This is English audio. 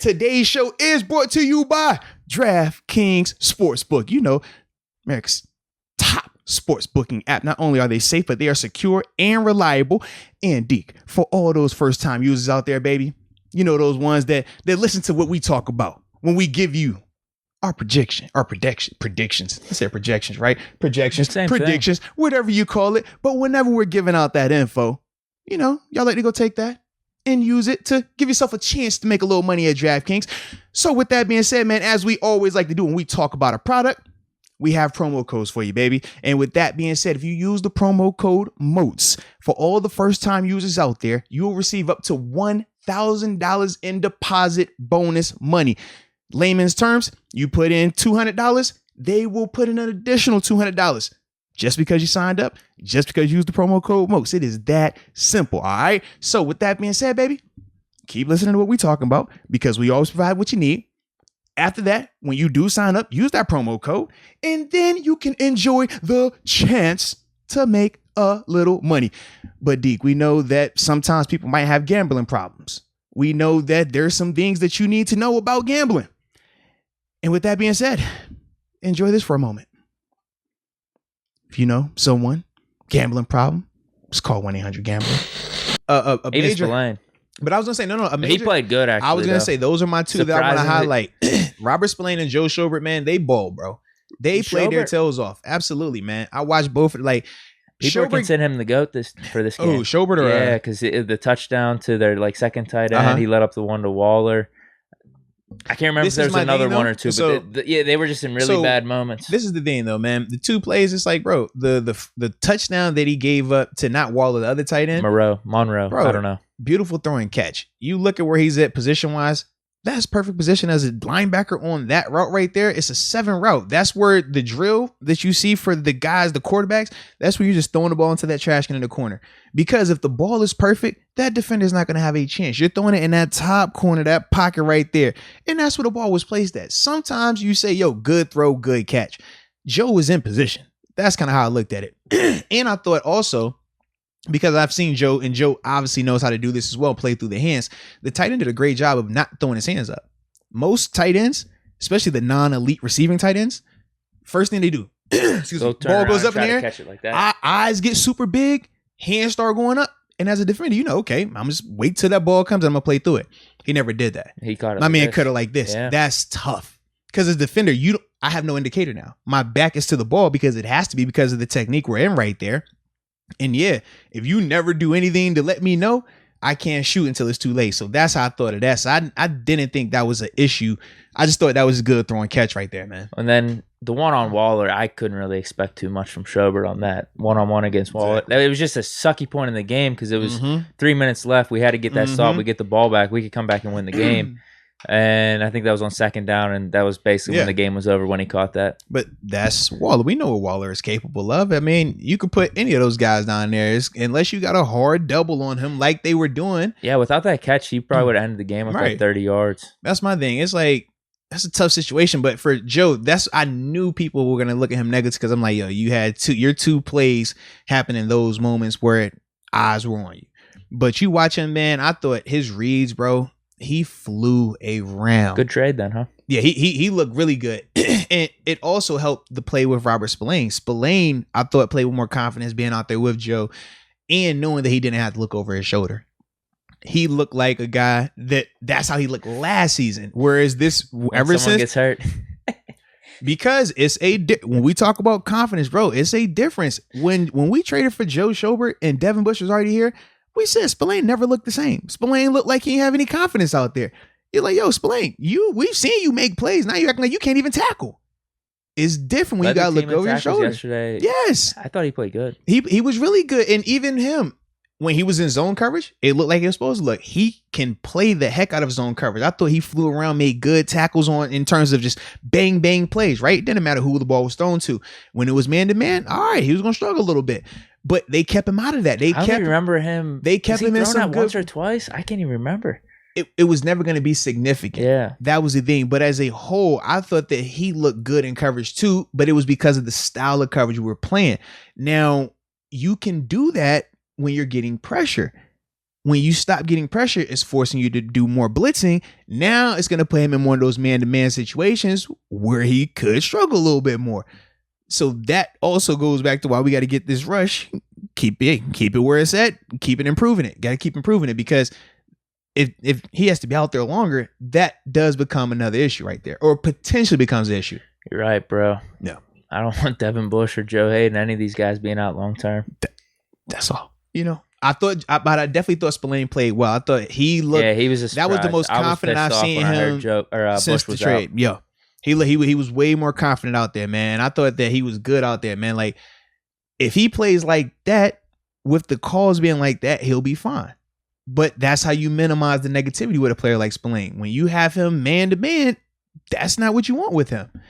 Today's show is brought to you by DraftKings Sportsbook. You know, America's top sports booking app. Not only are they safe, but they are secure and reliable. And Deke, for all those first time users out there, baby, you know, those ones that listen to what we talk about when we give you our predictions. I said projections, right? Predictions, whatever you call it. But whenever we're giving out that info, you know, y'all like to go take that and use it to give yourself a chance to make a little money at DraftKings. So with that being said, man, as we always like to do when we talk about a product, we have promo codes for you, baby. And with that being said, if you use the promo code MOATS for all the first time users out there, you will receive up to $1,000 in deposit bonus money. Layman's terms, you put in $200, they will put in an additional $200. Just because you signed up, just because you used the promo code MOATS. It is that simple, all right? So with that being said, baby, keep listening to what we're talking about because we always provide what you need. After that, when you do sign up, use that promo code, and then you can enjoy the chance to make a little money. But Deke, we know that sometimes people might have gambling problems. We know that there's some things that you need to know about gambling. And with that being said, enjoy this for a moment. If you know someone, gambling problem, just call 1-800-GAMBLER. Even Spillane. But I was going to say, no. He played good, actually. I was going to say, those are my two that I want to highlight. Robert Spillane and Joe Schobert, man, they ball, bro. They played their tails off. Absolutely, man. I watched both. Like, people can send him the GOAT for this game. Oh, Schobert or... Yeah, because the touchdown to their like second tight end, he let up the one to Waller. I can't remember if there's another one or two, but they were just in really bad moments. This is the thing, though, man. The two plays, it's like, bro, the touchdown that he gave up to not Waller, the other tight end. Monroe, bro, I don't know. Beautiful throwing catch. You look at where he's at position-wise, that's perfect position as a linebacker on that route right there. It's a 7 route. That's where the drill that you see for the guys, the quarterbacks, that's where you're just throwing the ball into that trash can in the corner. Because if the ball is perfect, that defender is not going to have a chance. You're throwing it in that top corner, that pocket right there. And that's where the ball was placed at. Sometimes you say, yo, good throw, good catch. Joe was in position. That's kind of how I looked at it. And I thought also, because I've seen Joe, and Joe obviously knows how to do this as well, play through the hands. The tight end did a great job of not throwing his hands up. Most tight ends, especially the non-elite receiving tight ends, first thing they do, ball goes up in the air, catch it like that. Eyes get super big, hands start going up, and as a defender, you know, okay, I'm just wait till that ball comes and I'm gonna play through it. He never did that. He caught it. My man cut it like this. Yeah. That's tough. Because as a defender, I have no indicator now. My back is to the ball because it has to be because of the technique we're in right there. And yeah, if you never do anything to let me know, I can't shoot until it's too late. So that's how I thought of that. So I didn't think that was an issue. I just thought that was a good throwing catch right there, man. And then the one on Waller, I couldn't really expect too much from Schobert on that one-on-one against Waller. Exactly. It was just a sucky point in the game because it was 3 minutes left. We had to get that stop. We get the ball back. We could come back and win the game. And I think that was on second down, and that was basically when the game was over when he caught that. But that's Waller. We know what Waller is capable of. I mean, you could put any of those guys down there, unless you got a hard double on him like they were doing. Yeah, without that catch, he probably would have ended the game with like 30 yards. That's my thing. It's like, that's a tough situation. But for Joe, I knew people were going to look at him negative because I'm like, yo, you had your two plays happen in those moments where eyes were on you. But you watch him, man, I thought his reads, bro, he flew around. Good trade then, huh? Yeah, he looked really good. And it also helped the play with Robert Spillane. Spillane, I thought, played with more confidence being out there with Joe and knowing that he didn't have to look over his shoulder. He looked like a guy that's how he looked last season. Whereas this, ever since gets hurt. Because it's when we talk about confidence, bro, it's a difference. When we traded for Joe Schobert and Devin Bush was already here, we said Spillane never looked the same. Spillane looked like he didn't have any confidence out there. You're like, yo, Spillane, we've seen you make plays. Now you're acting like you can't even tackle. It's different when you got to look over your shoulder. Yesterday. Yes. I thought he played good. He was really good. And even him, when he was in zone coverage, it looked like he was supposed to look. He can play the heck out of zone coverage. I thought he flew around, made good tackles in terms of just bang, bang plays, right? It didn't matter who the ball was thrown to. When it was man-to-man, all right, he was going to struggle a little bit. But they kept him out of that. I don't remember him. They kept him in some good... once or twice? I can't even remember. It was never going to be significant. Yeah. That was the thing. But as a whole, I thought that he looked good in coverage too, but it was because of the style of coverage we were playing. Now, you can do that when you're getting pressure. when you stop getting pressure, it's forcing you to do more blitzing. Now it's going to put him in one of those man-to-man situations where he could struggle a little bit more. So that also goes back to why we got to get this rush. Keep it where it's at. Keep it improving it. Got to keep improving it, because if he has to be out there longer, that does become another issue right there, or potentially becomes an issue. You're right, bro. Yeah. I don't want Devin Bush or Joe Hayden, any of these guys being out long term. That's all. I definitely thought Spillane played well. I thought he looked. Yeah, he was a surprise. That was the most confident I've seen him since the trade. Yeah, he was way more confident out there, man. I thought that he was good out there, man. Like, if he plays like that, with the calls being like that, he'll be fine. But that's how you minimize the negativity with a player like Spillane. When you have him man to man, that's not what you want with him.